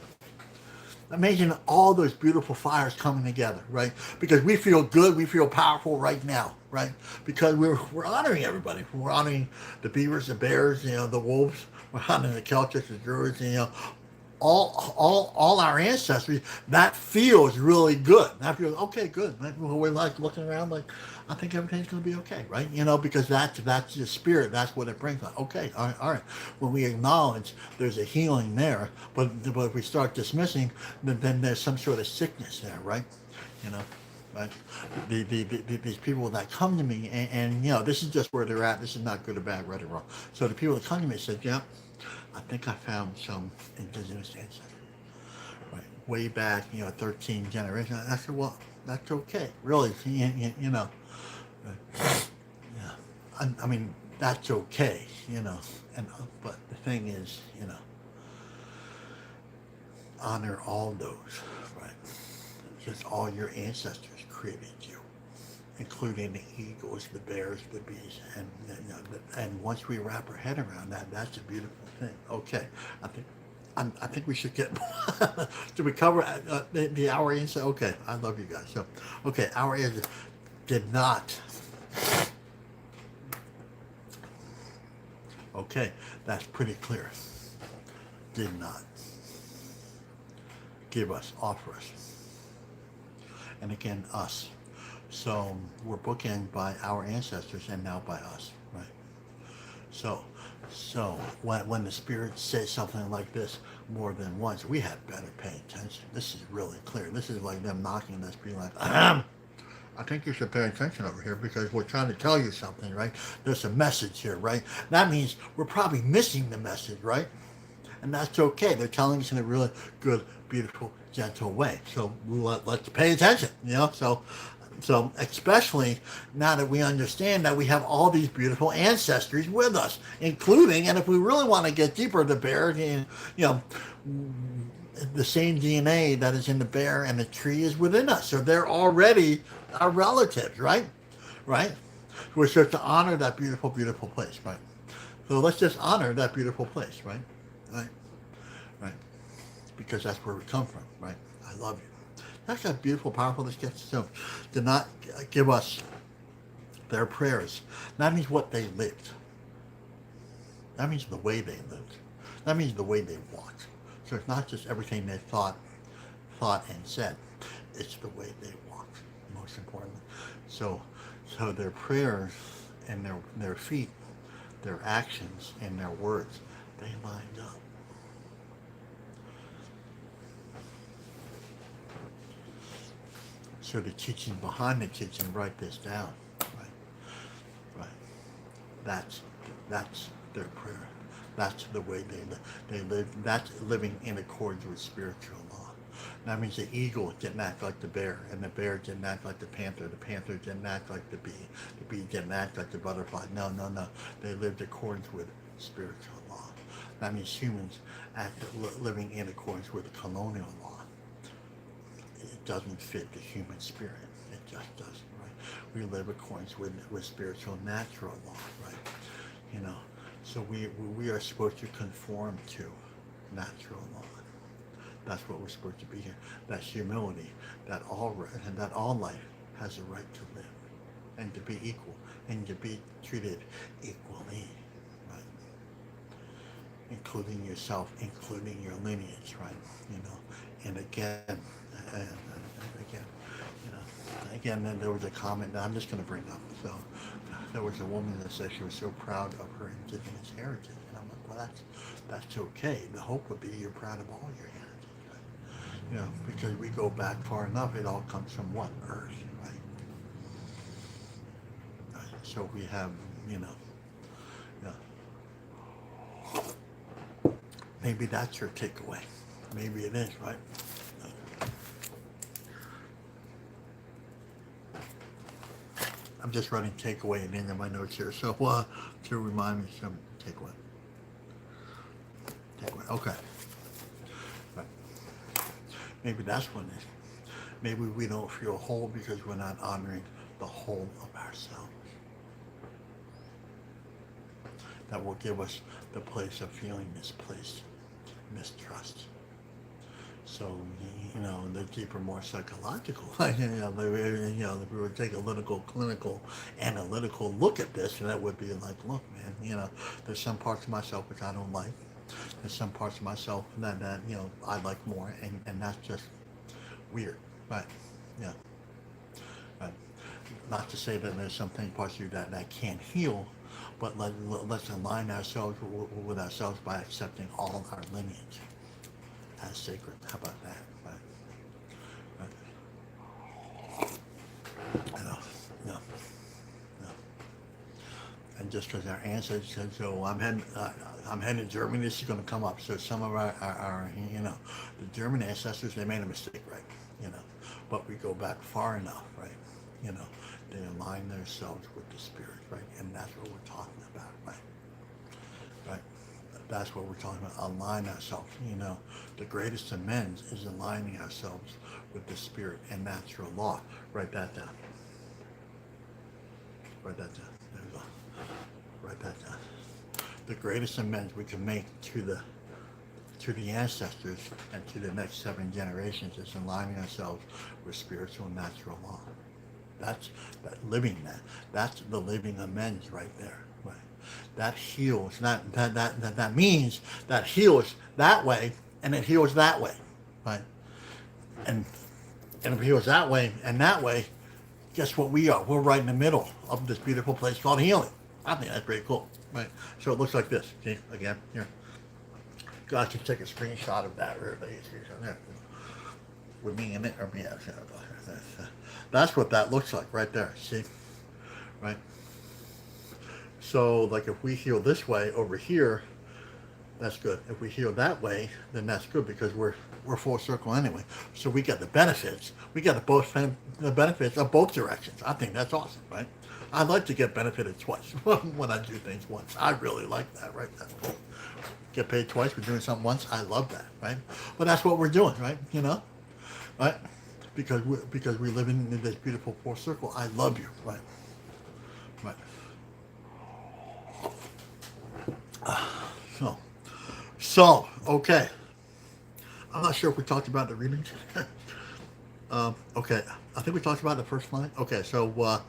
Imagine all those beautiful fires coming together, right? Because we feel good, we feel powerful right now, right? Because we're honoring everybody. We're honoring the beavers, the bears, the wolves. We're honoring the Celtics, the Druids, all our ancestors. That feels really good. That feels okay, good. We're like looking around like, I think everything's going to be okay, right? Because that's the spirit. That's what it brings. Like, okay, all right. When we acknowledge there's a healing there, but if we start dismissing, then there's some sort of sickness there, right? You know, right? These people that come to me, and this is just where they're at. This is not good or bad, right or wrong. So the people that come to me said, yeah, I think I found some indigenous ancestors, right? Way back, 13 generations. I said, well, that's okay, really. Yeah, I mean, that's okay, and but the thing is, honor all those, right? Because all your ancestors created you, including the eagles, the bears, the bees, and once we wrap our head around that, that's a beautiful thing. Okay, I think. I think we should get to recover the our answer. Okay, I love you guys. So, okay, our answer did not. Okay, that's pretty clear. Did not give us, offer us, and again us. So we're bookended by our ancestors and now by us, right? So when the spirit says something like this more than once, we had better pay attention. This is really clear. This is like them knocking us, being like, I think you should pay attention over here because we're trying to tell you something, right? There's a message here, right? That means we're probably missing the message, right? And that's okay. They're telling us in a really good, beautiful, gentle way. So let's pay attention, So especially now that we understand that we have all these beautiful ancestors with us, including, and if we really want to get deeper, the bear, the same DNA that is in the bear and the tree is within us. So they're already our relatives, right? Right? We're supposed to honor that beautiful, beautiful place, right? So let's just honor that beautiful place, right? Right? Right? Because that's where we come from, right? I love you. That's how beautiful, powerful this gets. So, to not give us their prayers. That means what they lived. That means the way they lived. That means the way they walked. So it's not just everything they thought and said. It's the way they walked, most importantly. So their prayers and their feet, their actions and their words, they lined up. So the teaching behind the teaching, write this down. Right. That's their prayer. That's the way they live. That's living in accordance with spiritual law. That means the eagle didn't act like the bear, and the bear didn't act like the panther didn't act like the bee didn't act like the butterfly. No. They lived in accordance with spiritual law. That means humans living in accordance with the colonial law. It doesn't fit the human spirit. It just doesn't, right? We live in accordance with spiritual natural law, right? So we are supposed to conform to natural law. That's what we're supposed to be here. That humility, that all life has a right to live and to be equal and to be treated equally, right? Including yourself, including your lineage, right? And again, there was a comment that I'm just going to bring up. So there was a woman that said she was so proud of her indigenous heritage, and I'm like, well, that's okay. The hope would be you're proud of all your heritage, right? Because we go back far enough, it all comes from what? Earth, right? So we have, Maybe that's your takeaway. Maybe it is, right? I'm just writing takeaway in my notes here. So to remind me some takeaway. Takeaway. Okay. Right. Maybe that's what it is. Maybe we don't feel whole because we're not honoring the whole of ourselves. That will give us the place of feeling misplaced, mistrust. So, the deeper, more psychological, if we would take a clinical, analytical look at this, and that would be like, look, man, there's some parts of myself which I don't like. There's some parts of myself that I like more, and that's just weird, right? Yeah. Right. Not to say that there's something parts of you that can't heal, but let's align ourselves with ourselves by accepting all of our lineage as sacred. How about that? Right. You know, no, no. And just because our ancestors said so, I'm heading to Germany. This is going to come up. So some of our the German ancestors, they made a mistake, right? But we go back far enough, right? They align themselves with the spirit, right? And that's what we're talking about, right? Right. That's what we're talking about. Align ourselves. The greatest amends is aligning ourselves with the spirit and natural law. Write that down. Write that down. There we go. Write that down. The greatest amends we can make to the ancestors and to the next 7 generations is aligning ourselves with spiritual and natural law. That's living that. That's the living amends right there. Right. That heals. That means that heals that way and it heals that way. Right. And if it heals that way and that way, guess what we are? We're right in the middle of this beautiful place called healing. I think that's pretty cool. Right. So it looks like this. See, again, here. I can take a screenshot of that. There. With me in it, or me. That's what that looks like right there. See, right? So, like, if we heal this way over here, that's good. If we heal that way, then that's good because we're full circle anyway. So we get the benefits. We get the benefits of both directions. I think that's awesome, right? I'd like to get benefited twice when I do things once. I really like that, right? That's cool. Get paid twice for doing something once. I love that, right? But that's what we're doing, right? Right? Because we live in this beautiful full circle. I love you, right? Right. So okay. I'm not sure if we talked about the readings. Okay, I think we talked about the first line. Okay, so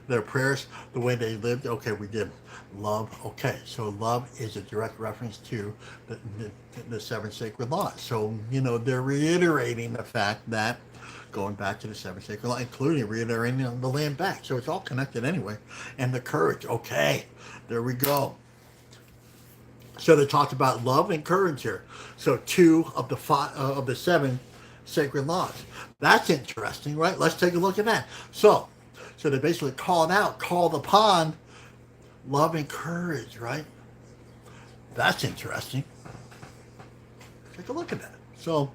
their prayers, the way they lived. Okay, we did love. Okay, so love is a direct reference to the 7 sacred laws. So they're reiterating the fact that going back to the 7 sacred laws, including reiterating the land back. So it's all connected anyway. And the courage. Okay, there we go. So they talked about love and courage here. So 2 of the 7 sacred laws. That's interesting, right? Let's take a look at that. So they basically called upon love and courage, right? That's interesting. Take a look at that. So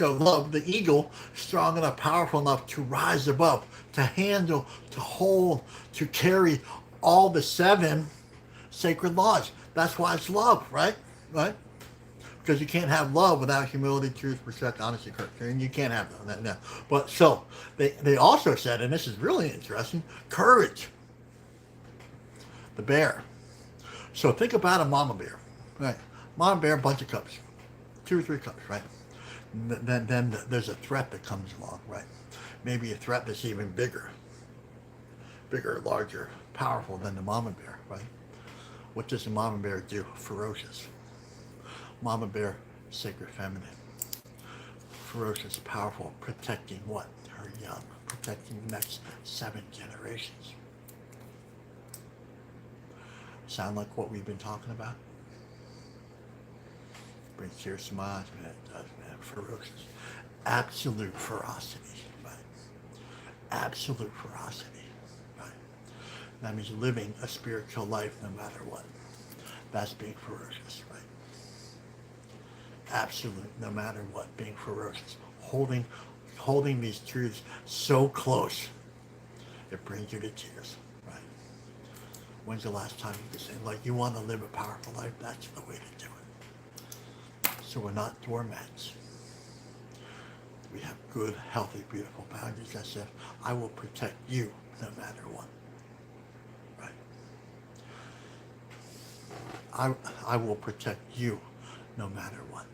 love, the eagle, strong enough, powerful enough to rise above, to handle, to hold, to carry all the 7 sacred laws. That's why it's love, right? Right? Because you can't have love without humility, truth, respect, honesty, courage. And you can't have that. No. But so they also said, and this is really interesting, courage. The bear. So think about a mama bear, right? Mama bear, bunch of cubs, 2 or 3 cubs, right? Then there's a threat that comes along, right? Maybe a threat that's even bigger, larger, powerful than the mama bear, right? What does the mama bear do? Ferocious. Mama bear, sacred feminine. Ferocious, powerful, protecting what? Her young, protecting the next 7 generations. Sound like what we've been talking about? Brings tears to my eyes, man. It does, man. Ferocious. Absolute ferocity, right? Absolute ferocity, right? That means living a spiritual life no matter what. That's being ferocious, right? absolute, no matter what, being ferocious, holding these truths so close, it brings you to tears, right? When's the last time you could say, like, you want to live a powerful life? That's the way to do it. So we're not doormats. We have good, healthy, beautiful boundaries that says, I will protect you no matter what, right? I will protect you no matter what.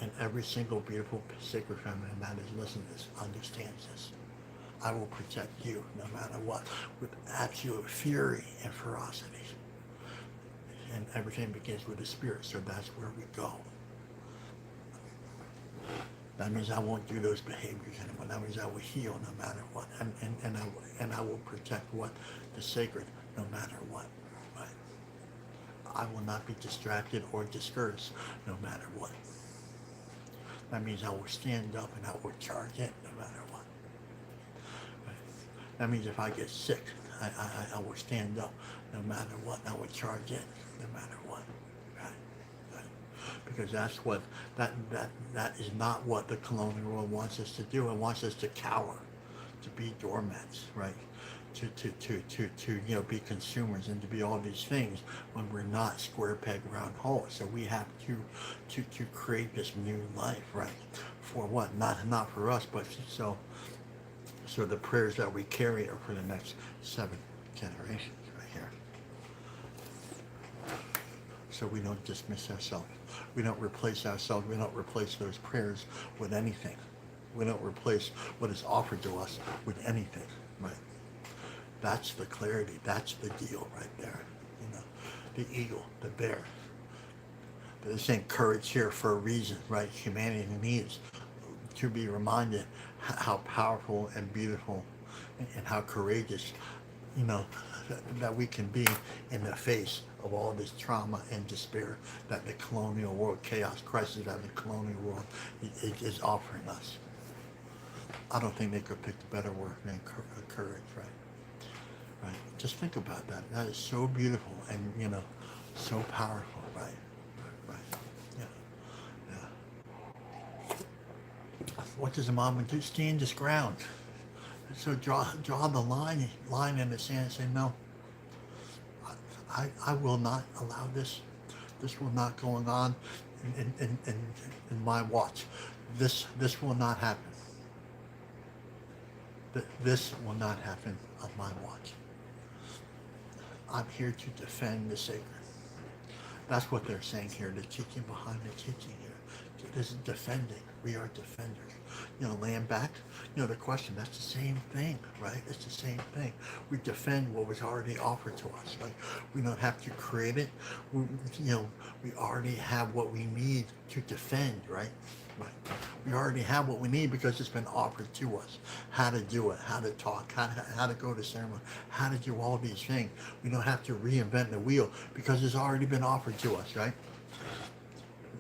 And every single beautiful, sacred feminine that is listening to this understands this. I will protect you no matter what, with absolute fury and ferocity. And everything begins with the spirit, so that's where we go. That means I won't do those behaviors anymore. That means I will heal no matter what. And I will protect what? The sacred no matter what. Right? I will not be distracted or discouraged no matter what. That means I will stand up and I will charge it no matter what. Right? That means if I get sick, I will stand up no matter what. I will charge it no matter what. Because that's what that is not what the colonial world wants us to do. It wants us to cower, to be doormats, right? To be consumers and to be all these things when we're not square peg round hole. So we have to create this new life, right? For what? Not for us, but so the prayers that we carry are for the next 7 generations right here. So we don't dismiss ourselves. We don't replace ourselves. We don't replace those prayers with anything. We don't replace what is offered to us with anything, right? That's the clarity. That's the deal right there. The eagle, the bear. They're saying courage here for a reason, right? Humanity needs to be reminded how powerful and beautiful and how courageous, that we can be in the face of all this trauma and despair that the colonial world, chaos, crisis that the colonial world is offering us. I don't think they could pick a better word than courage, right? Right? Just think about that. That is so beautiful and, so powerful, right? Right. Yeah. Yeah. What does a mama do? Stand his ground. So draw the line in the sand and say, no, I will not allow this. This will not go on in my watch. This will not happen. This will not happen on my watch. I'm here to defend the sacred. That's what they're saying here. The teaching behind the teaching here. This is defending. We are defenders. Land back. The question, that's the same thing, right? It's the same thing. We defend what was already offered to us. Like, we don't have to create it. We already have what we need to defend, right? Right. We already have what we need because it's been offered to us. How to do it, how to talk, how to go to ceremony, how to do all these things. We don't have to reinvent the wheel because it's already been offered to us, right?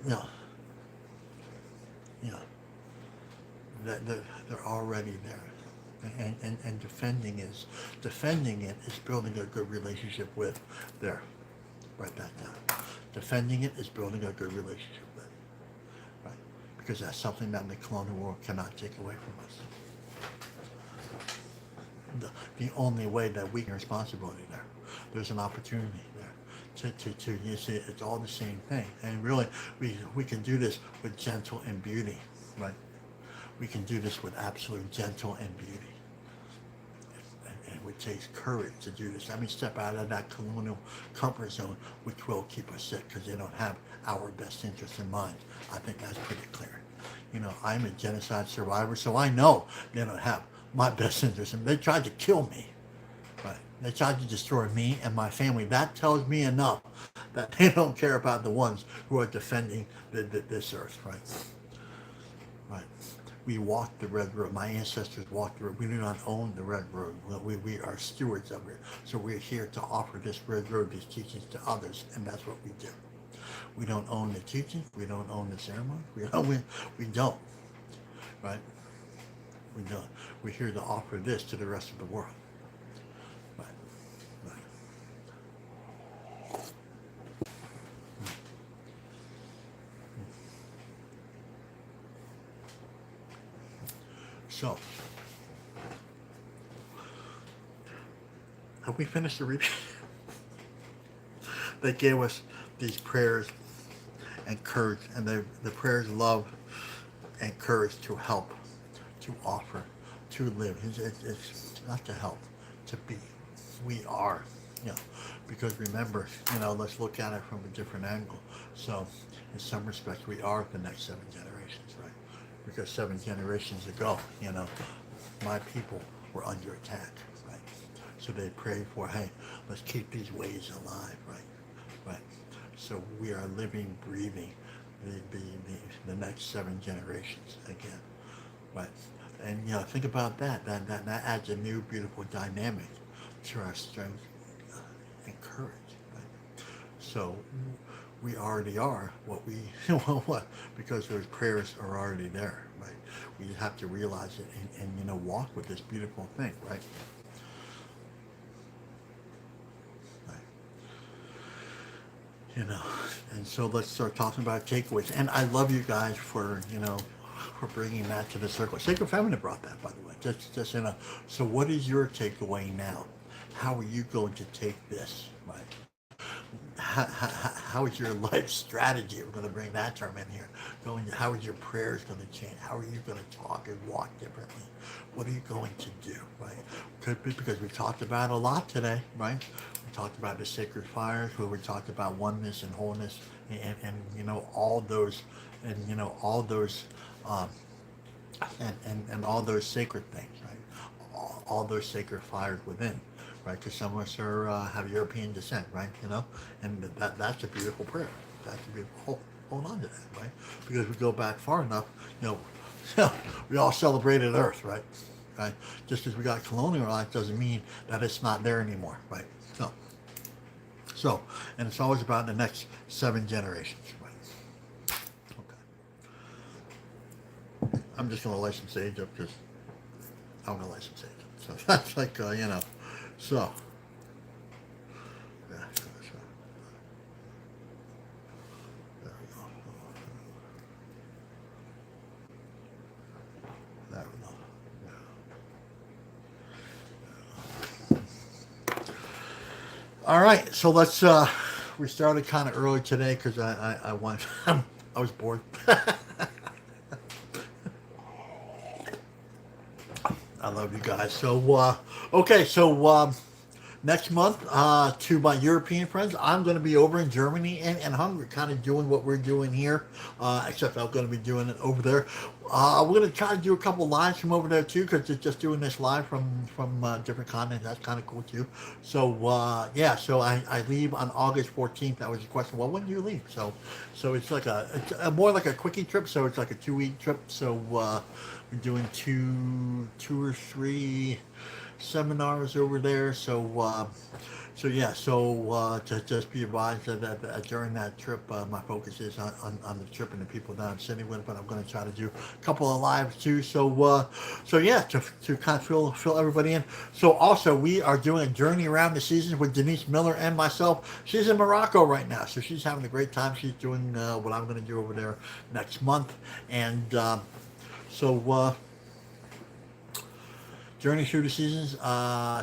Yeah. They're already there. And defending it is building a good relationship with there. Write that down. Defending it is building a good relationship with. Right? Because that's something that the colonial world cannot take away from us. The only way that we can responsibility there. There's an opportunity there. To you see, it's all the same thing. And really we can do this with gentle and beauty, right? We can do this with absolute gentle and beauty. And it takes courage to do this. I mean, step out of that colonial comfort zone, which will keep us sick because they don't have our best interests in mind. I think that's pretty clear. I'm a genocide survivor, so I know they don't have my best interests. And they tried to kill me. Right? They tried to destroy me and my family. That tells me enough that they don't care about the ones who are defending this earth, right? Right. We walked the red road. My ancestors walked the road. We do not own the red road. We are stewards of it. So we're here to offer this red road, these teachings to others, and that's what we do. We don't own the teaching. We don't own the ceremony. We don't. Right? We don't. We're here to offer this to the rest of the world. Right. So, have we finished the reading? They gave us these prayers and courage, and the prayers love and courage to help, to offer, to live. It's not to help, to be. We are, you know, because remember, you know, let's look at it from a different angle. So, in some respects, we are the next 7 generations, right? Because 7 generations ago, you know, my people were under attack, right? So they prayed for, hey, let's keep these ways alive, right? Right. So we are living, breathing the next 7 generations again, right? And you know, think about that. That adds a new, beautiful dynamic to our strength and courage, right? So we already are what we what because those prayers are already there, right? We just have to realize it and you know walk with this beautiful thing, right? Right. You know, and so let's start talking about takeaways. And I love you guys for you know for bringing that to the circle. Sacred Feminine brought that, by the way. Just you know. So what is your takeaway now? How are you going to take this, right? How is your life strategy? We're going to bring that term in here. How is your prayers going to change? How are you going to talk and walk differently? What are you going to do, right? Could be because we talked about a lot today, right? We talked about the sacred fires, where we talked about oneness and wholeness, and you know all those, and you know all those, um, and all those sacred things, right? All those sacred fires within, right? Because some of us are have European descent, right? You know, and that's a beautiful prayer. That's a beautiful hold on to that, right? Because we go back far enough, you know, we all celebrated Earth, right? Right? Just as we got colonialized doesn't mean that it's not there anymore, right? So, and it's always about the next 7 generations, right? Okay. I'm just going to license Sage up because I'm going to license Sage. So that's like, you know, so, yeah, so, there we go. There we go. All right, so let's, we started kind of early today because I want, I was bored. I love you guys. So, okay, so next month, to my European friends, I'm going to be over in Germany and Hungary, kind of doing what we're doing here, except I'm going to be doing it over there. We're going to try to do a couple lives from over there too, because just doing this live from different continents, that's kind of cool too. So, yeah, so I leave on August 14th. That was the question. Well, when do you leave? So it's like it's more like a quickie trip. So it's like a 2 week trip. So, we're doing two or three seminars over there. So yeah. So to just be advised that during that trip, my focus is on the trip and the people that I'm sitting with. But I'm going to try to do a couple of lives too. So yeah, to kind of fill everybody in. So also we are doing a journey around the seasons with Denise Miller and myself. She's in Morocco right now, so she's having a great time. She's doing what I'm going to do over there next month, and so Journey Through the Seasons,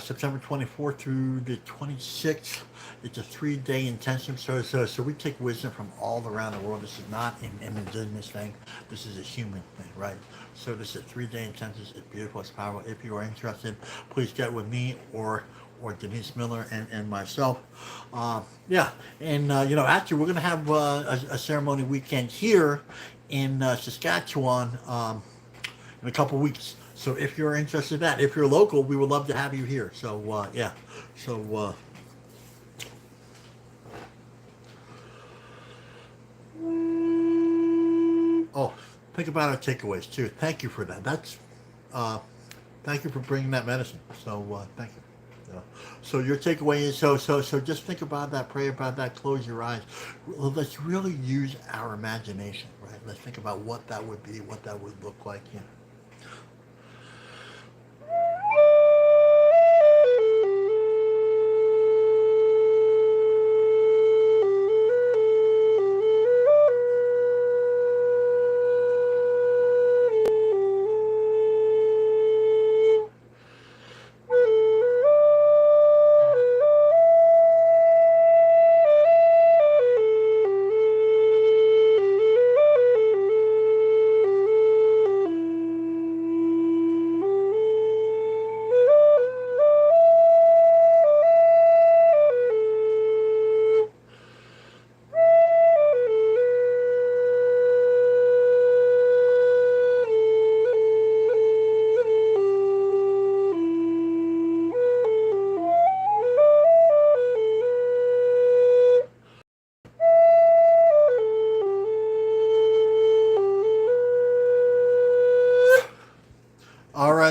September 24th through the 26th. It's a 3-day intensive. So we take wisdom from all around the world. This is not an indigenous thing. This is a human thing, right? So this is a 3-day intensive. It's beautiful. It's powerful. If you are interested, please get with me or Denise Miller and myself. Yeah, and you know, actually, we're going to have a ceremony weekend here in Saskatchewan in a couple weeks. So if you're interested in that, if you're local, we would love to have you here. So yeah, so oh, think about our takeaways too. Thank you for that. Uh, thank you for bringing that medicine. So thank you. So your takeaway is so just think about that, pray about that, close your eyes. Let's really use our imagination, right? Let's think about what that would be, what that would look like. You know.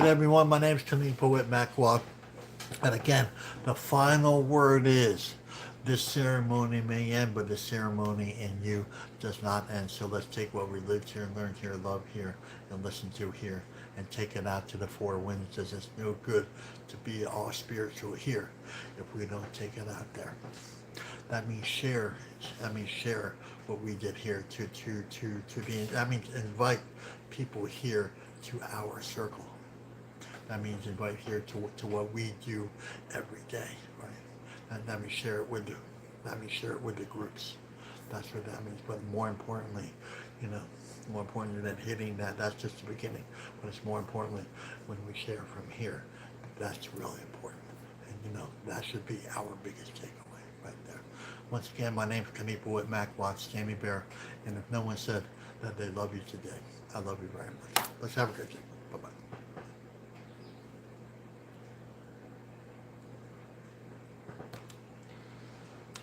everyone. My name is Kanipo Whit Macquarie. And again, the final word is this ceremony may end, but the ceremony in you does not end. So let's take what we lived here, learned here, loved here, and listened to here, and take it out to the four winds. Because it's no good to be all spiritual here if we don't take it out there. That means share. That means share what we did here to be. That means invite people here to our circle. That means invite here to what we do every day, right? And that means share it with the groups. That's what that means. But more importantly, more important than hitting that's just the beginning. But it's more importantly when we share from here. That's really important. And that should be our biggest takeaway right there. Once again, my name is Kanipo Whit Macquarie, Sammy Bear. And if no one said that they love you today, I love you very much. Let's have a good day. Bye-bye.